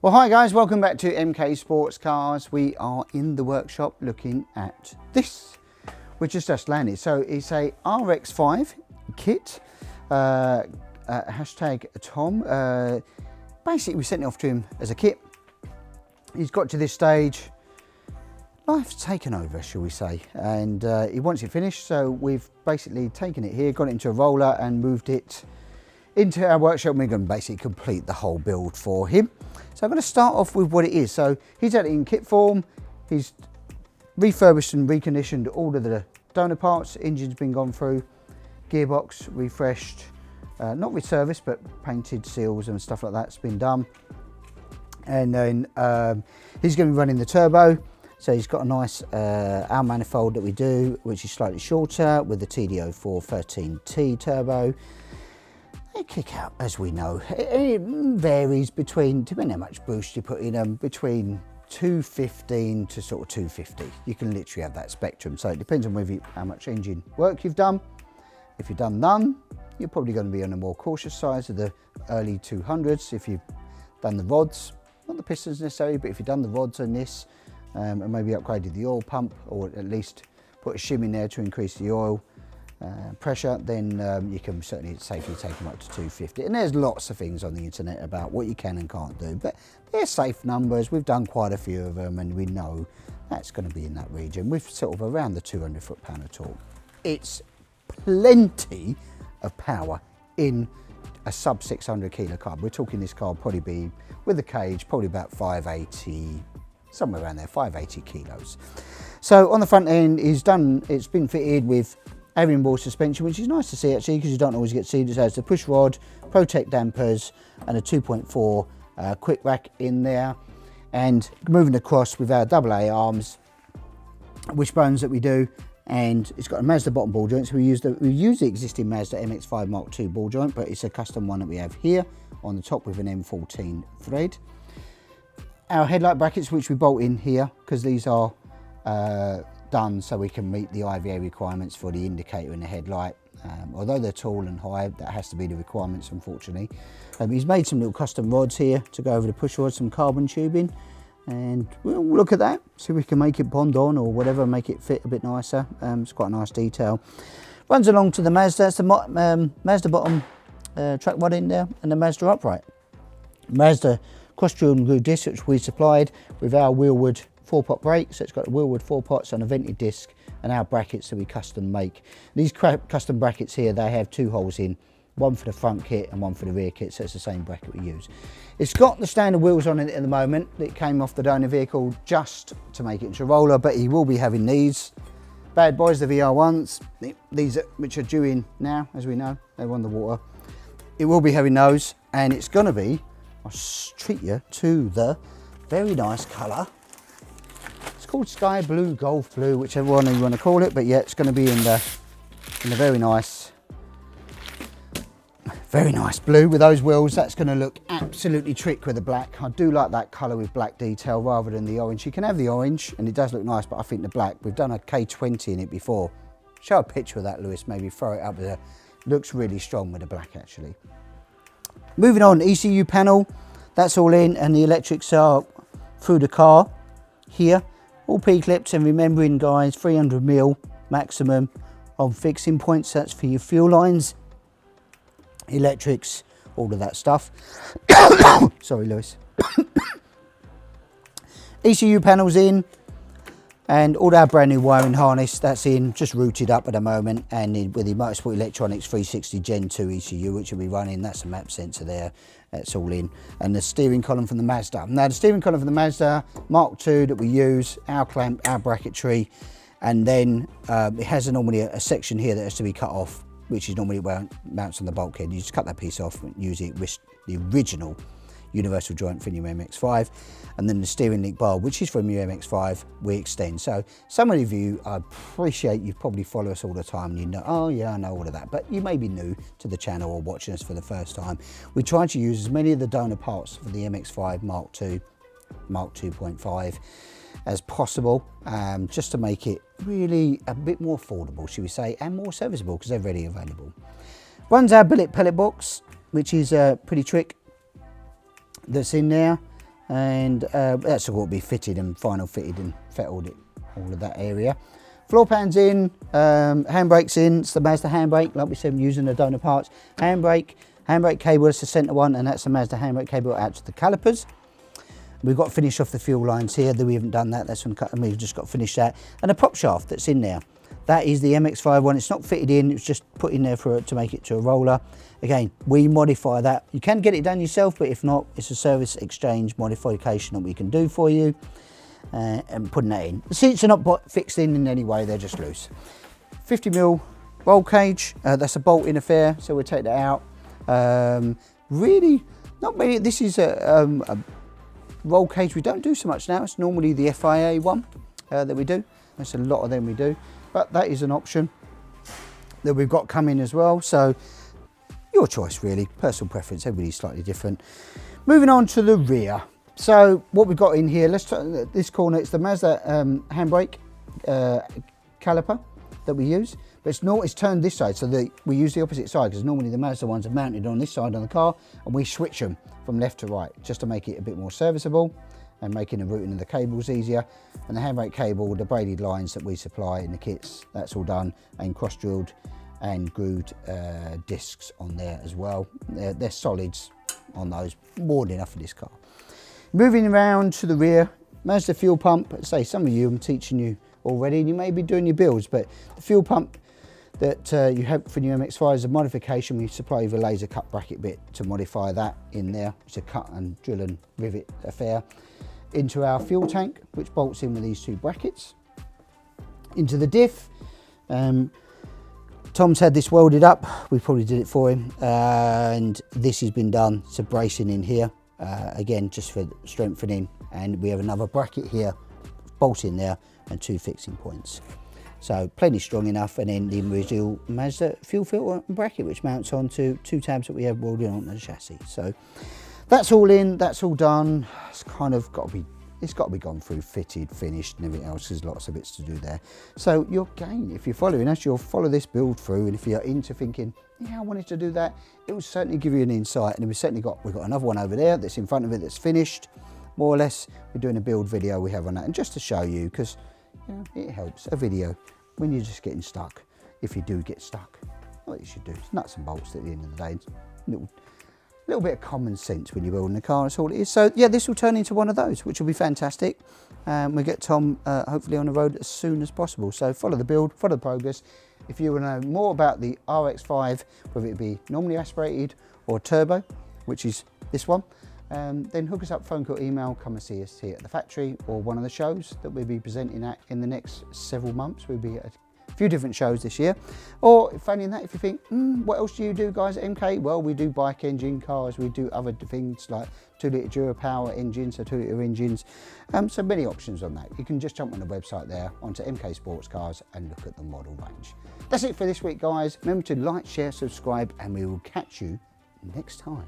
Well, hi guys, welcome back to MK Sportscars. We are in the workshop looking at this, which has just landed. So it's a RX-5 kit, hashtag Tom. Basically we sent it off to him as a kit. He's got to this stage, life's taken over, shall we say, and he wants it finished. So we've basically taken it here, got it into a roller and moved it into our workshop, and we're going to basically complete the whole build for him. So I'm going to start off with what it is. So he's had it in kit form. He's refurbished and reconditioned all of the donor parts. Engine's been gone through, gearbox refreshed, not reserviced, but painted seals and stuff like that's been done. And then he's going to be running the turbo. So he's got a nice our manifold that we do, which is slightly shorter with the TD04 13T turbo. They kick out, as we know. It varies between, depending how much boost you put in them, between 215 to sort of 250. You can literally have that spectrum. So it depends on whether how much engine work you've done. If you've done none, you're probably going to be on the more cautious side of the early 200s. If you've done the rods, not the pistons necessarily, but if you've done the rods on this and maybe upgraded the oil pump, or at least put a shim in there to increase the oil pressure, then you can certainly safely take them up to 250. And there's lots of things on the internet about what you can and can't do, but they're safe numbers. We've done quite a few of them and we know that's going to be in that region with sort of around the 200 foot-pound of torque. It's plenty of power in a sub 600 kilo car. We're talking this car will probably be, with the cage, probably about 580, somewhere around there, 580 kilos. So on the front end is done, it's been fitted with avian ball suspension, which is nice to see actually, because you don't always get to see it. It has the push rod, Protect dampers, and a 2.4 quick rack in there. And moving across with our AA arms, wishbones that we do, and it's got a Mazda bottom ball joint. So we use the existing Mazda MX5 Mark II ball joint, but it's a custom one that we have here on the top with an M14 thread. Our headlight brackets, which we bolt in here, because these are done so we can meet the IVA requirements for the indicator in the headlight. Although they're tall and high, that has to be the requirements, unfortunately. He's made some little custom rods here to go over the push rods, some carbon tubing, and we'll look at that, see if we can make it bond on or whatever, make it fit a bit nicer. It's quite a nice detail. Runs along to the Mazda. That's the Mazda bottom track rod in there, and the Mazda upright. Mazda cross-drill and groove disc, which we supplied with our Wheelwood 4-pot brake. So it's got the Wheelwood 4 pots on a vented disc, and our brackets that we custom make. These custom brackets here, they have two holes in, one for the front kit and one for the rear kit, so it's the same bracket we use. It's got the standard wheels on it at the moment that came off the donor vehicle just to make it into a roller, but he will be having these bad boys, the VR1s, these which are due in now, as we know, they're on the water. It will be having those, and it's going to be, I'll treat you to the very nice colour. It's called sky blue, golf blue, whichever one you want to call it, but yeah, it's going to be in the very nice blue with those wheels. That's going to look absolutely trick with the black. I do like that colour with black detail rather than the orange. You can have the orange and it does look nice, but I think the black, we've done a K20 in it before. Show a picture of that, Lewis, maybe throw it up there. Looks really strong with the black actually. Moving on, ECU panel, that's all in, and the electrics are through the car here. All P-clips, and remembering guys, 300mm maximum on fixing points. That's for your fuel lines, electrics, all of that stuff. Sorry, Lewis. ECU panels in, and all our brand new wiring harness, that's in, just routed up at the moment, and with the Motorsport Electronics 360 Gen 2 ECU, which will be running, that's a map sensor there, that's all in, and the steering column from the Mazda. Now the steering column from the Mazda Mark II that we use, our clamp, our bracketry, and then it has normally a section here that has to be cut off, which is normally where it mounts on the bulkhead. You just cut that piece off and use it with the original universal joint from your MX5, and then the steering link bar, which is from your MX5, we extend. So some of you, I appreciate you probably follow us all the time and you know, oh yeah, I know all of that, but you may be new to the channel or watching us for the first time. We try to use as many of the donor parts for the MX5 Mark II, Mark 2.5 as possible, just to make it really a bit more affordable, should we say, and more serviceable because they're readily available. Runs our billet pellet box, which is a pretty trick that's in there. and that's all got to be fitted and final fitted and fettled, all of that area. Floor pan's in, handbrake's in. It's the Mazda handbrake, like we said, using the donor parts. Handbrake cable, that's the centre one, and that's the Mazda handbrake cable out to the calipers. We've got to finish off the fuel lines here, though we haven't done that. That's and we've just got to finish that. And the prop shaft that's in there, that is the MX5 one. It's not fitted in, it's just put in there to make it to a roller. Again, we modify that. You can get it done yourself, but if not, it's a service exchange modification that we can do for you. And putting that in. The seats are not fixed in any way, they're just loose. 50mm roll cage, that's a bolt-in affair, so we'll take that out. Really, not many. This is a roll cage we don't do so much now. It's normally the FIA one that we do. There's a lot of them we do, but that is an option that we've got coming as well. So your choice really, personal preference, everybody's slightly different. Moving on to the rear. So what we've got in here, let's turn this corner. It's the Mazda handbrake caliper that we use, but it's turned this side, so we use the opposite side, because normally the Mazda ones are mounted on this side on the car, and we switch them from left to right just to make it a bit more serviceable and making the routing of the cables easier. And the handbrake cable, the braided lines that we supply in the kits, that's all done, and cross-drilled and grooved discs on there as well. They're solids on those, more than enough for this car. Moving around to the rear, Mazda fuel pump. Say some of you, I'm teaching you already, and you may be doing your builds, but the fuel pump that you have for your MX5 is a modification. We supply you with a laser cut bracket bit to modify that in there. It's a cut and drill and rivet affair into our fuel tank, which bolts in with these two brackets. Into the diff. Tom's had this welded up. We probably did it for him, and this has been done. It's a bracing in here. Again, just for strengthening, and we have another bracket here, bolt in there, and two fixing points. So plenty strong enough, and then the original Mazda fuel filter and bracket, which mounts onto two tabs that we have welded on the chassis. So that's all in, that's all done. It's kind of got to be gone through, fitted, finished, and everything else. There's lots of bits to do there. So you're again, if you're following us, you'll follow this build through, and if you're into thinking, yeah, I wanted to do that, it will certainly give you an insight. And we've got another one over there that's in front of it that's finished, more or less. We're doing a build video we have on that, and just to show you, because you know, it helps, a video when you're just getting stuck. If you do get stuck, what you should do, it's nuts and bolts at the end of the day. It's little bit of common sense when you're building a car, that's all it is. So yeah, this will turn into one of those, which will be fantastic. We'll get Tom hopefully on the road as soon as possible. So follow the build, follow the progress. If you want to know more about the RX-5, whether it be normally aspirated or turbo, which is this one, then hook us up, phone call, email, come and see us here at the factory or one of the shows that we'll be presenting at in the next several months. We'll be at a few different shows this year. Or failing that, if you think, what else do you do guys at MK? Well, we do bike engine cars, we do other things like 2-litre Dura Power engines, so 2-litre engines. So many options on that. You can just jump on the website there, onto MK Sportscars, and look at the model range. That's it for this week, guys. Remember to like, share, subscribe, and we will catch you next time.